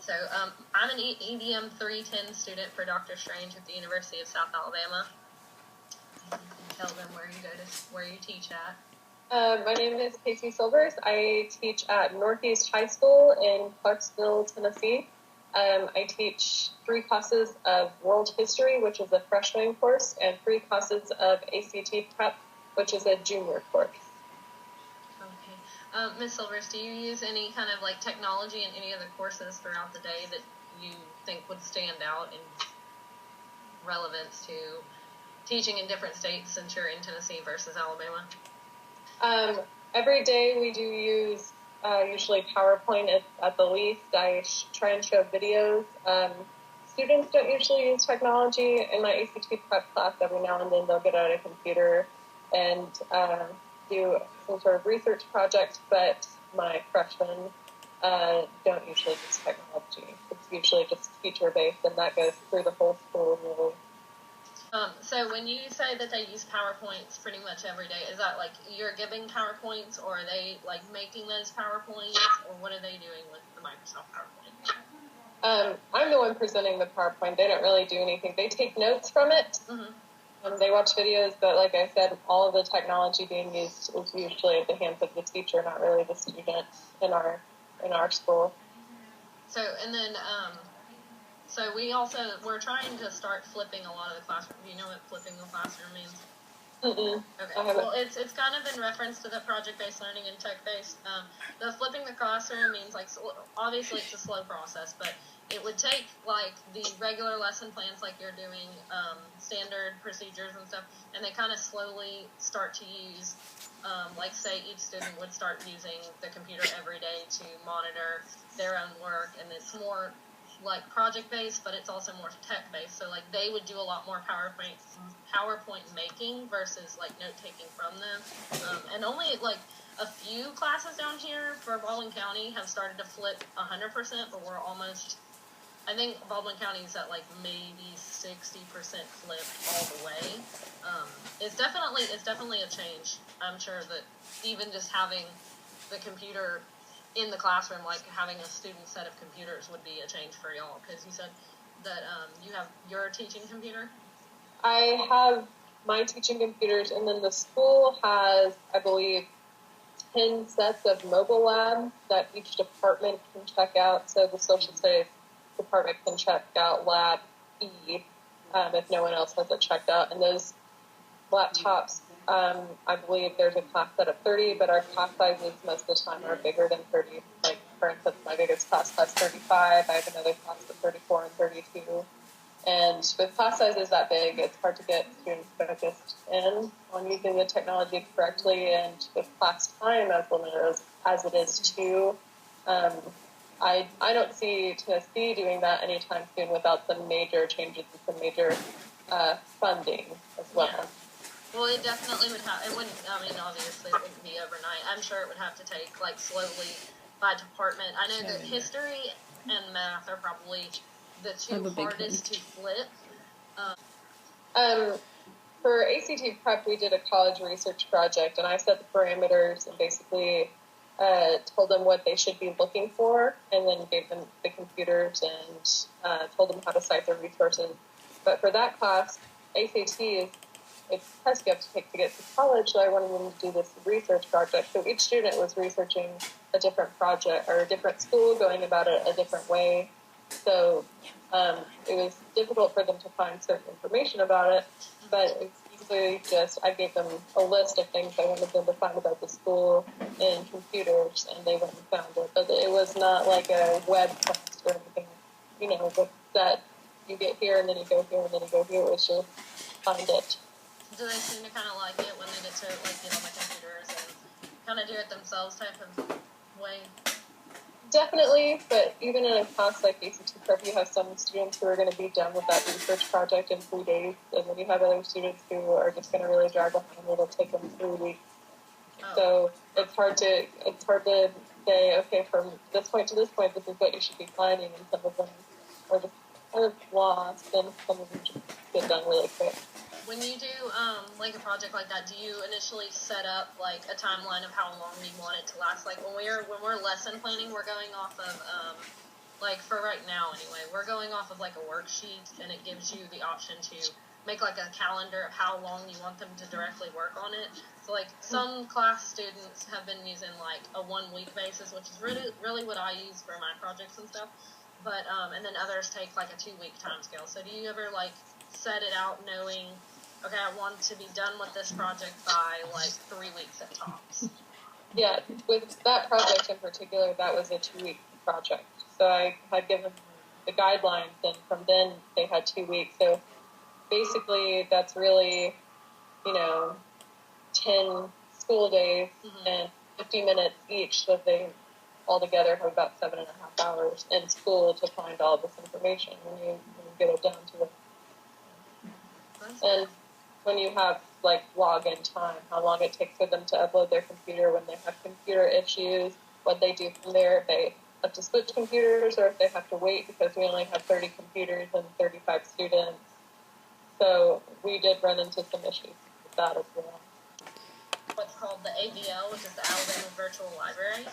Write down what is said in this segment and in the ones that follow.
So I'm an EDM310 student for Dr. Strange at the University of South Alabama. You can tell them where you teach at. My name is Casey Silvers. I teach at Northeast High School in Clarksville, Tennessee. I teach 3 classes of World History, which is a freshman course, and 3 classes of ACT Prep, which is a junior course. Okay. Ms. Silvers, do you use any kind of like technology in any of the courses throughout the day that you think would stand out in relevance to teaching in different states since you're in Tennessee versus Alabama? Every day we do use usually PowerPoint at the least. I try and show videos. Students don't usually use technology. In my ACT prep class, every now and then they'll get out a computer and do some sort of research project, but my freshmen don't usually use technology. It's usually just teacher-based, and that goes through the whole school, really. So when you say that they use PowerPoints pretty much every day, is that like you're giving PowerPoints, or are they like making those PowerPoints, or what are they doing with the Microsoft PowerPoint? I'm the one presenting the PowerPoint. They don't really do anything. They take notes from it. Mm-hmm. They watch videos, but like I said, all of the technology being used is usually at the hands of the teacher, not really the student in our school. So, and then, so we're trying to start flipping a lot of the classroom. Do you know what flipping the classroom means? Mm-mm. Okay. Well, it's kind of in reference to the project-based learning and tech-based. The flipping the classroom means like obviously it's a slow process, but it would take like the regular lesson plans like you're doing, standard procedures and stuff, and they kind of slowly start to use, like say each student would start using the computer every day to monitor their own work, and it's more like project-based, but it's also more tech-based. So like they would do a lot more PowerPoint making versus like note-taking from them. And only like a few classes down here for Baldwin County have started to flip 100%, but we're almost, I think Baldwin County is at like maybe 60% flipped all the way. It's definitely a change. I'm sure that even just having the computer in the classroom, like having a student set of computers would be a change for y'all, because you said that you have your teaching computer? I have my teaching computers, and then the school has, I believe, 10 sets of mobile labs that each department can check out. So the social studies department can check out lab E if no one else has it checked out. And those laptops, I believe there's a class set of 30, but our class sizes most of the time are bigger than 30. Like, for instance, my biggest class has 35. I have another class with 34 and 32. And with class sizes that big, it's hard to get students focused in on using the technology correctly. And with class time as limited as it is too, I don't see Tennessee doing that anytime soon without some major changes and some major funding as well. Yeah. Well, it definitely would have, obviously it wouldn't be overnight. I'm sure it would have to take, like, slowly by department. I know that history and math are probably the two hardest to flip. For ACT Prep, we did a college research project, and I set the parameters and basically told them what they should be looking for, and then gave them the computers and told them how to cite their resources. But for that class, ACT is it's a test you have to take to get to college, so I wanted them to do this research project. So each student was researching a different project or a different school, going about it a different way. So it was difficult for them to find certain information about it, but it's usually just I gave them a list of things I wanted them to find about the school in computers, and they went and found it. But it was not like a web class or anything, with that you get here and then you go here and then you go here. It was just find it. Do they seem to kind of like it when they get to like get on the computers and kind of do it themselves type of way? Definitely, but even in a class like ACT Prep, you have some students who are going to be done with that research project in 3 days, and then you have other students who are just going to really drag behind. It'll take them 3 weeks. Oh. So it's hard to say, okay, from this point to this point, this is what you should be finding, and some of them are just kind of lost, and some of them just get done really quick. When you do like a project like that, do you initially set up like a timeline of how long you want it to last? Like when we're lesson planning, we're going off of like for right now anyway, we're going off of like a worksheet, and it gives you the option to make like a calendar of how long you want them to directly work on it. So like some class students have been using like a 1 week basis, which is really what I use for my projects and stuff. But and then others take like a 2 week time scale. So do you ever like set it out knowing, okay, I want to be done with this project by like 3 weeks at tops? Yeah, with that project in particular, that was a 2 week project. So I had given the guidelines, and from then they had 2 weeks. So basically, that's really, 10 school days and 50 minutes each. So they all together have about 7.5 hours in school to find all this information when you get it down to it. And when you have like login time, how long it takes for them to upload their computer, when they have computer issues, what they do from there, if they have to switch computers or if they have to wait because we only have 30 computers and 35 students. So we did run into some issues with that as well. What's called the AVL, which is the Alabama Virtual Library.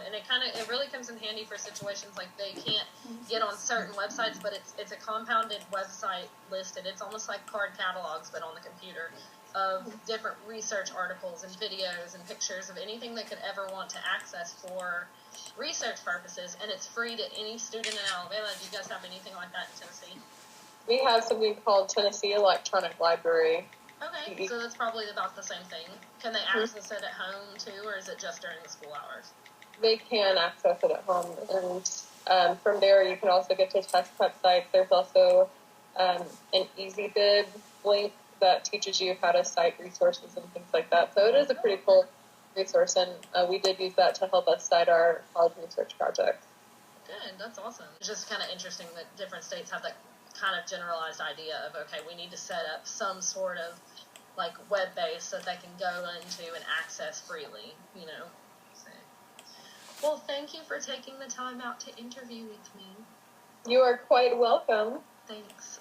And it really comes in handy for situations like they can't get on certain websites, but it's a compounded website listed. It's almost like card catalogs, but on the computer, of different research articles and videos and pictures of anything they could ever want to access for research purposes, and it's free to any student in Alabama. Do you guys have anything like that in Tennessee? We have something called Tennessee Electronic Library. Okay, so that's probably about the same thing. Can they access it at home too, or is it just during the school hours? They can access it at home, and from there you can also get to test prep sites. There's also an EasyBid link that teaches you how to cite resources and things like that. So it is a pretty cool resource, and we did use that to help us cite our college research project. Good, that's awesome. It's just kind of interesting that different states have that kind of generalized idea of, okay, we need to set up some sort of like web base so that they can go into and access freely, So. Well, thank you for taking the time out to interview with me. You are quite welcome. Thanks.